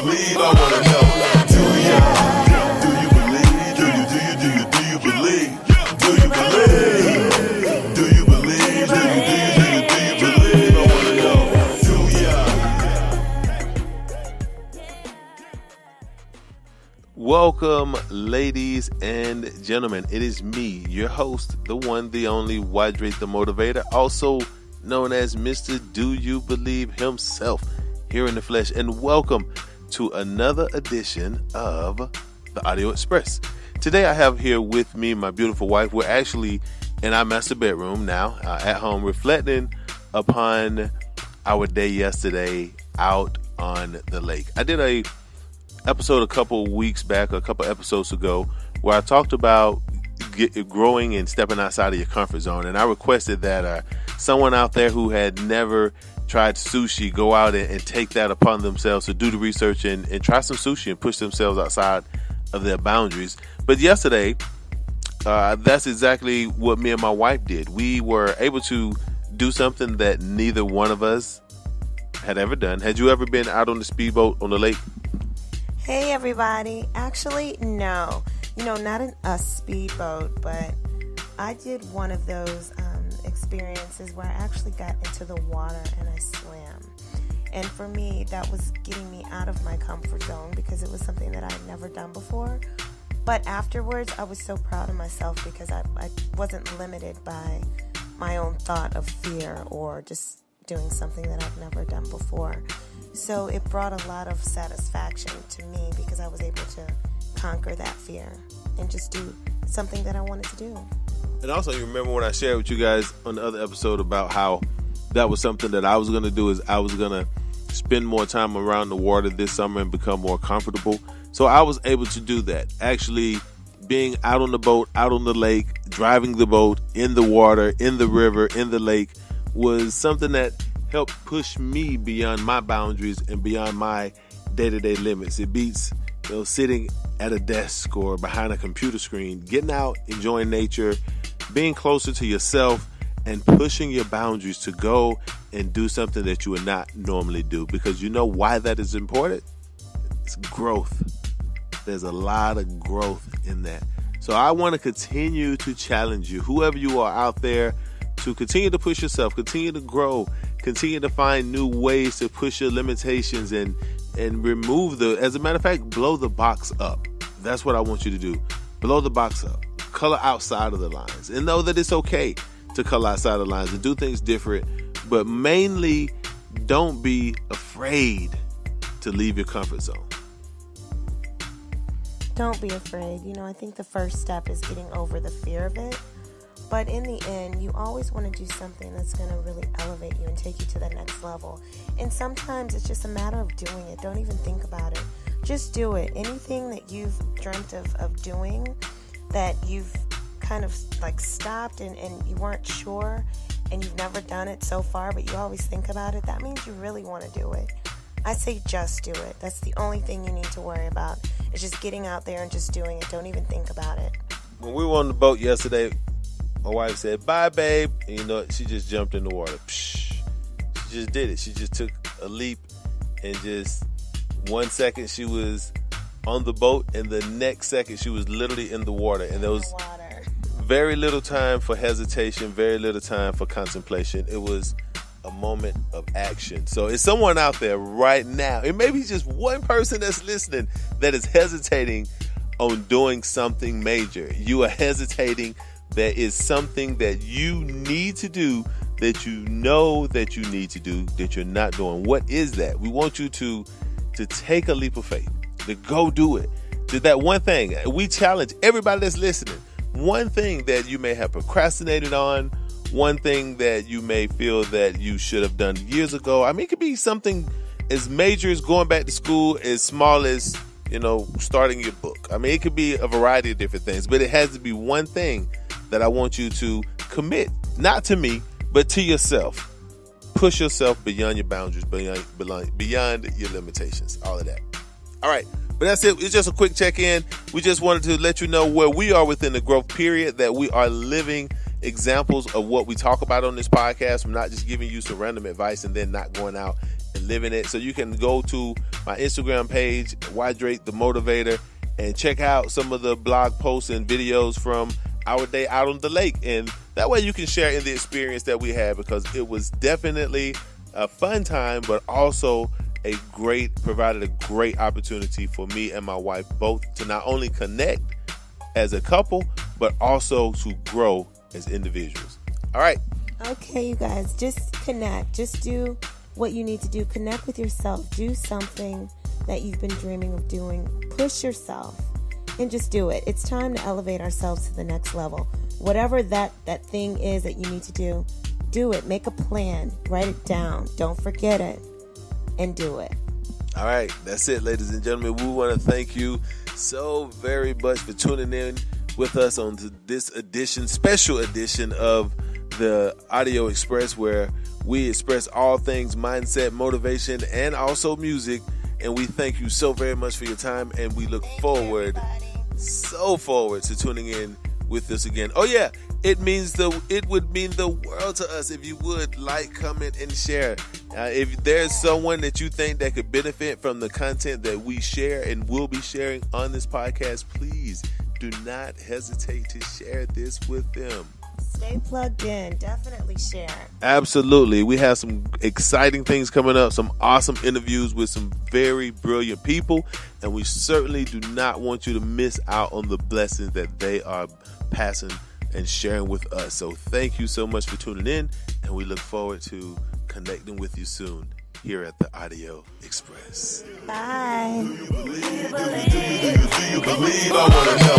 believe? I wanna know. Do ya? Do you believe? Do you believe? Do you believe? Do you believe? Do you believe? I wanna know. Do ya? Welcome, ladies and gentlemen. It is me, your host, the one, the only, Hydrate the Motivator, also known as Mr. Do You Believe himself, here in the flesh. And welcome to another edition of the Audio Express. Today I have here with me my beautiful wife. We're actually in our master bedroom now, at home, reflecting upon our day yesterday out on the lake. I did a episode a couple episodes ago where I talked about growing and stepping outside of your comfort zone, and I requested that someone out there who had never tried sushi go out and take that upon themselves to do the research and try some sushi and push themselves outside of their boundaries. But yesterday, that's exactly what me and my wife did. We were able to do something that neither one of us had ever done. Had you ever been out on the speedboat on the lake? Hey everybody, actually no, not in a speedboat, but I did one of those experiences where I actually got into the water and I swam. And for me, that was getting me out of my comfort zone because it was something that I had never done before. But afterwards, I was so proud of myself because I wasn't limited by my own thought of fear or just doing something that I've never done before. So it brought a lot of satisfaction to me because I was able to conquer that fear and just do something that I wanted to do. And also, you remember when I shared with you guys on the other episode about how that was something that I was going to do, is I was going to spend more time around the water this summer and become more comfortable. So I was able to do that. Actually, being out on the boat, out on the lake, driving the boat, in the water, in the river, in the lake, was something that helped push me beyond my boundaries and beyond my day-to-day limits. It beats, sitting at a desk or behind a computer screen, getting out, enjoying nature, being closer to yourself, and pushing your boundaries to go and do something that you would not normally do. Because you know why that is important? It's growth. There's a lot of growth in that. So I want to continue to challenge you, whoever you are out there, to continue to push yourself, continue to grow, continue to find new ways to push your limitations and remove as a matter of fact, blow the box up. That's what I want you to do. Blow the box up. Color outside of the lines. And know that it's okay to color outside of the lines and do things different. But mainly, don't be afraid to leave your comfort zone. Don't be afraid. I think the first step is getting over the fear of it. But in the end, you always want to do something that's going to really elevate you and take you to the next level. And sometimes it's just a matter of doing it. Don't even think about it. Just do it. Anything that you've dreamt of doing that you've kind of like stopped and you weren't sure and you've never done it so far, but you always think about it, that means you really want to do it. I say just do it. That's the only thing you need to worry about. It's just getting out there and just doing it. Don't even think about it. When we were on the boat yesterday, my wife said, "Bye, babe." And she just jumped in the water. Psh, she just did it. She just took a leap, and just 1 second she was on the boat, and the next second she was literally in the water. And there was very little time for hesitation, very little time for contemplation. It was a moment of action. So it's someone out there right now, and maybe just one person that's listening that is hesitating on doing something major. You are hesitating. There is something that you need to do that you know that you need to do that you're not doing. What is that? We want you to take a leap of faith, to go do it. To that one thing. We challenge everybody that's listening. One thing that you may have procrastinated on, one thing that you may feel that you should have done years ago. I mean, it could be something as major as going back to school, as small as, starting your book. I mean, it could be a variety of different things, but it has to be one thing that I want you to commit, not to me, but to yourself. Push yourself beyond your boundaries, beyond your limitations, all of that. All right, but that's it. It's just a quick check-in. We just wanted to let you know where we are within the growth period, that we are living examples of what we talk about on this podcast. I'm not just giving you some random advice and then not going out and living it. So you can go to my Instagram page, Hydrate the Motivator, and check out some of the blog posts and videos from our day out on the lake. And that way you can share in the experience that we had, because it was definitely a fun time, but also provided a great opportunity for me and my wife both to not only connect as a couple, but also to grow as individuals. All right. Okay, you guys, just connect. Just do what you need to do. Connect with yourself. Do something that you've been dreaming of doing. Push yourself and just do it. It's time to elevate ourselves to the next level. Whatever that thing is that you need to do it. Make a plan. Write it down. Don't forget it. And do it. All right, that's it, ladies and gentlemen. We want to thank you so very much for tuning in with us on this special edition of the Audio Express, where we express all things mindset, motivation, and also music. And we thank you so very much for your time, and we look forward to tuning in with us again. Oh yeah, it would mean the world to us if you would like, comment, and share. If there's someone that you think that could benefit from the content that we share and will be sharing on this podcast, please do not hesitate to share this with them. Stay plugged in. Definitely share. Absolutely. We have some exciting things coming up, some awesome interviews with some very brilliant people, and we certainly do not want you to miss out on the blessings that they are passing and sharing with us. So thank you so much for tuning in, and we look forward to connecting with you soon here at the Audio Express. Bye. Do you believe? I want to know.